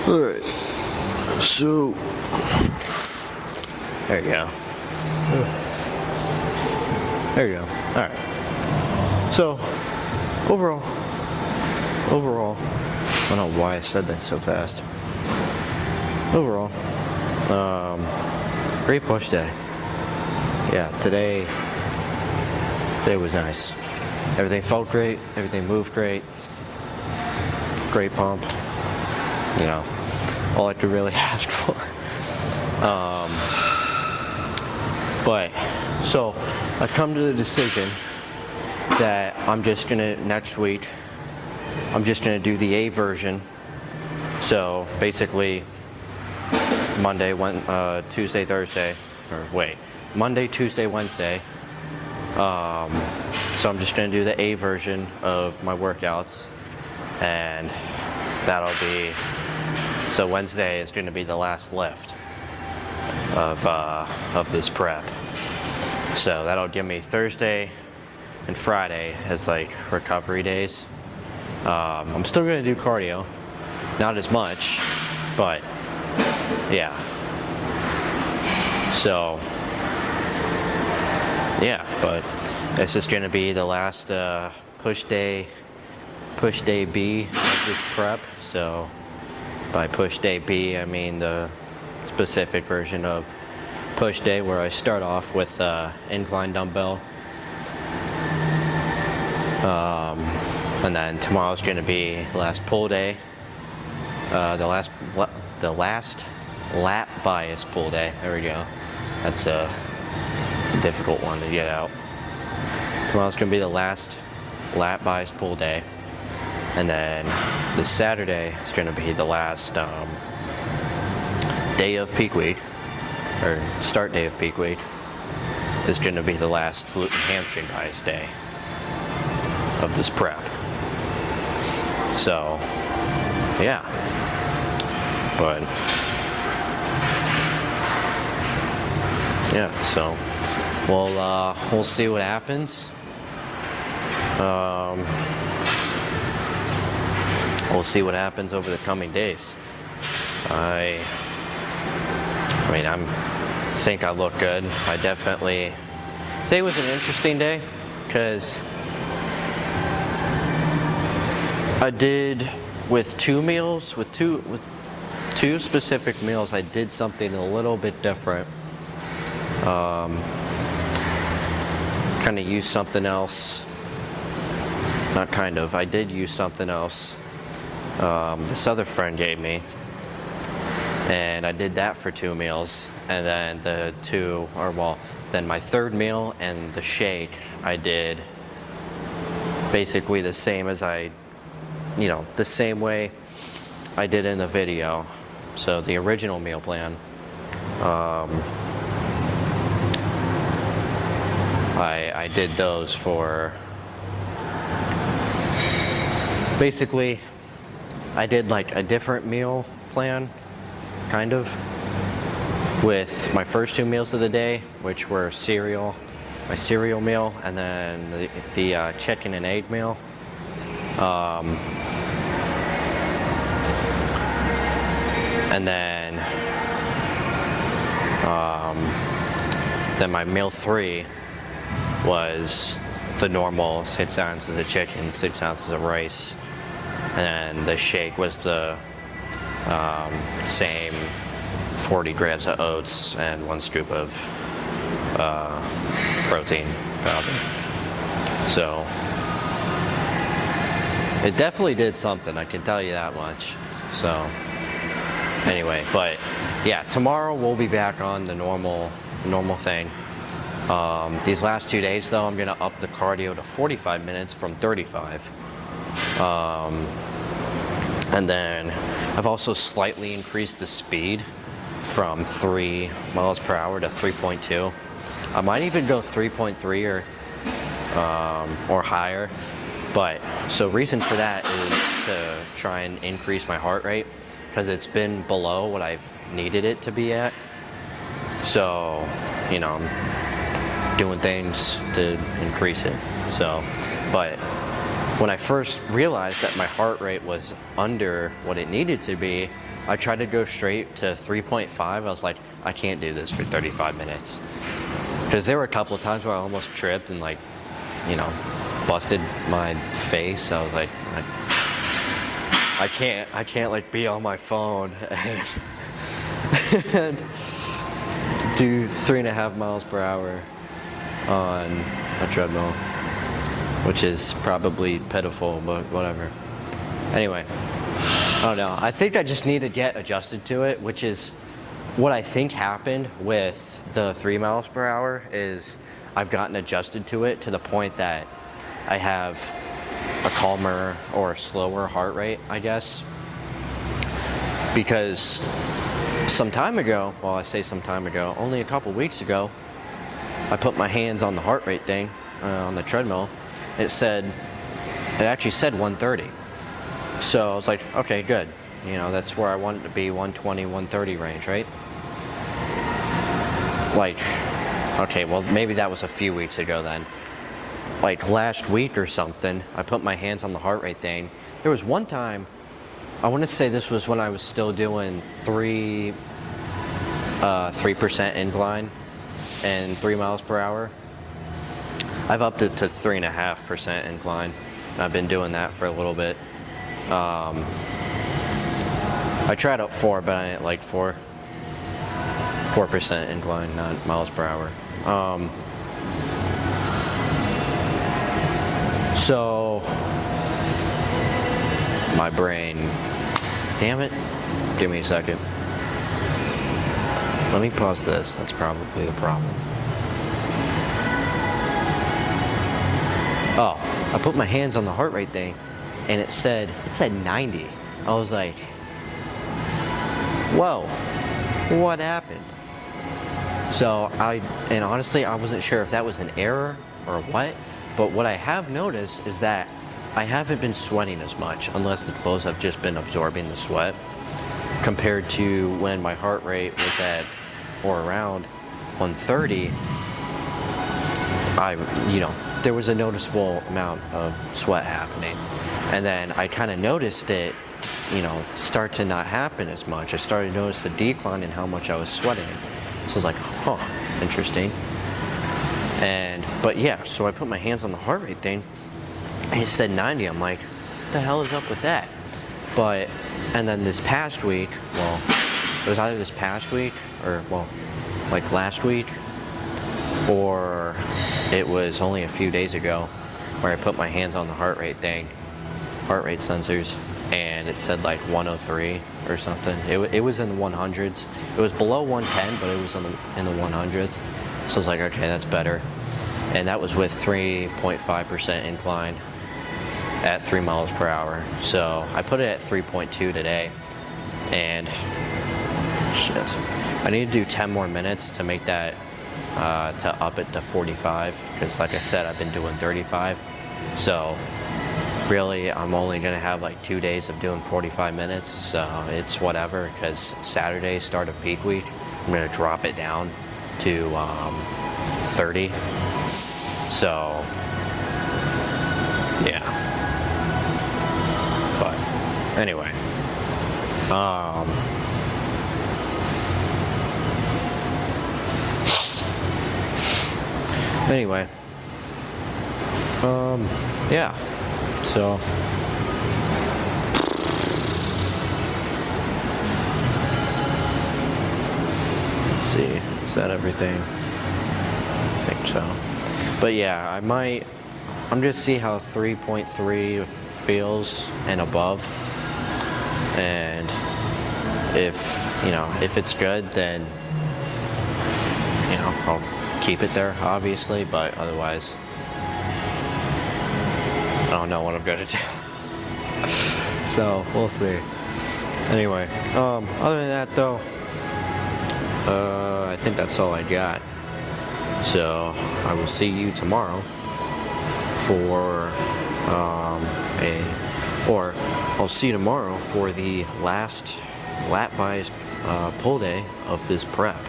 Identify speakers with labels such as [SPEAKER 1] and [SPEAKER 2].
[SPEAKER 1] Alright, so there you go. There you go. Alright. So, overall, I don't know why I said that so fast. Overall, great push day. Yeah, today was nice. Everything felt great, everything moved great. Great pump. You know, all I could really ask for. But, so, I've come to the decision that next week, I'm just gonna do the A version. So, basically, Monday, Tuesday, Thursday, Monday, Tuesday, Wednesday. So I'm just gonna do the A version of my workouts, and that'll be, so Wednesday is gonna be the last lift of this prep. So that'll give me Thursday and Friday as like recovery days. I'm still gonna do cardio, not as much, but yeah. So yeah, but this is gonna be the last push day B of this prep. So by push day B, I mean the specific version of push day where I start off with incline dumbbell. And then tomorrow's going to be last pull day, the last lat bias pull day. There we go. It's a difficult one to get out. Tomorrow's going to be the last lat bias pull day, and then this Saturday is going to be the last day of peak week, or start day of peak week. Is going to be the last glute and hamstring bias day of this prep. So, yeah, but yeah, so we'll see what happens. We'll see what happens over the coming days. I think I look good. Today was an interesting day because I did with two specific meals, I did something a little bit different. Kind of used something else. I did use something else this other friend gave me, and I did that for 2 meals, and then then my third meal and the shake I did basically the same as the same way I did in the video. So the original meal plan, I did those for, basically I did like a different meal plan, kind of, with my first 2 meals of the day, which were my cereal meal, and then the chicken and egg meal. And then my meal 3 was the normal 6 ounces of chicken, 6 ounces of rice, and then the shake was the same 40 grams of oats and 1 scoop of protein powder. So it definitely did something, I can tell you that much. So anyway, but yeah, tomorrow we'll be back on the normal thing. These last 2 days though, I'm gonna up the cardio to 45 minutes from 35. And then I've also slightly increased the speed from 3 miles per hour to 3.2. I might even go 3.3 or higher. But so reason for that is to try and increase my heart rate, because it's been below what I've needed it to be at. So, I'm doing things to increase it. So, but when I first realized that my heart rate was under what it needed to be, I tried to go straight to 3.5. I was like, I can't do this for 35 minutes. Because there were a couple of times where I almost tripped and like, you know, busted my face. I was like, I can't like be on my phone and do 3.5 miles per hour on a treadmill, which is probably pitiful, but whatever. Anyway, I don't know. I think I just need to get adjusted to it, which is what I think happened with the 3 miles per hour is I've gotten adjusted to it to the point that I have a calmer or slower heart rate, I guess. Because some time ago, well, I say some time ago, only a couple weeks ago, I put my hands on the heart rate thing on the treadmill. It actually said 130. So I was like, okay, good. You know, that's where I want it to be, 120, 130 range, right? Like, okay, well, maybe that was a few weeks ago then. Like last week or something, I put my hands on the heart rate thing. There was one time, I want to say this was when I was still doing 3% incline and 3 miles per hour. I've upped it to 3.5% incline. I've been doing that for a little bit. I tried up 4, but I didn't like 4. 4% incline, not miles per hour. So my brain, damn it, give me a second. Let me pause this. That's probably the problem. Oh, I put my hands on the heart rate thing and it said 90. I was like, whoa, what happened? So and honestly, I wasn't sure if that was an error or what, but what I have noticed is that I haven't been sweating as much unless the clothes have just been absorbing the sweat compared to when my heart rate was at or around 130. There was a noticeable amount of sweat happening. And then I kind of noticed it, start to not happen as much. I started to notice a decline in how much I was sweating. So I was like, huh, interesting. But yeah, so I put my hands on the heart rate thing and it said 90. I'm like, what the hell is up with that? And then this past week, well, it was either this past week or, well, like last week, or it was only a few days ago where I put my hands on the heart rate thing, heart rate sensors, and it said like 103 or something. It was in the 100s. It was below 110, but it was in the 100s. So I was like, okay, that's better. And that was with 3.5% incline at 3 miles per hour. So I put it at 3.2 today, and shit, I need to do 10 more minutes to make that, to up it to 45, because like I said, I've been doing 35. So really, I'm only gonna have like 2 days of doing 45 minutes, so it's whatever, because Saturday, start of peak week, I'm gonna drop it down to 30. So yeah. But anyway, yeah, so let's see, is that everything? I think so. But yeah, I'm just see how 3.3 feels and above, and if it's good, then I'll keep it there, obviously, but otherwise I don't know what I'm gonna do. So we'll see. Anyway, other than that though, I think that's all I got. So I will see you tomorrow for I'll see you tomorrow for the last lap by pull day of this prep.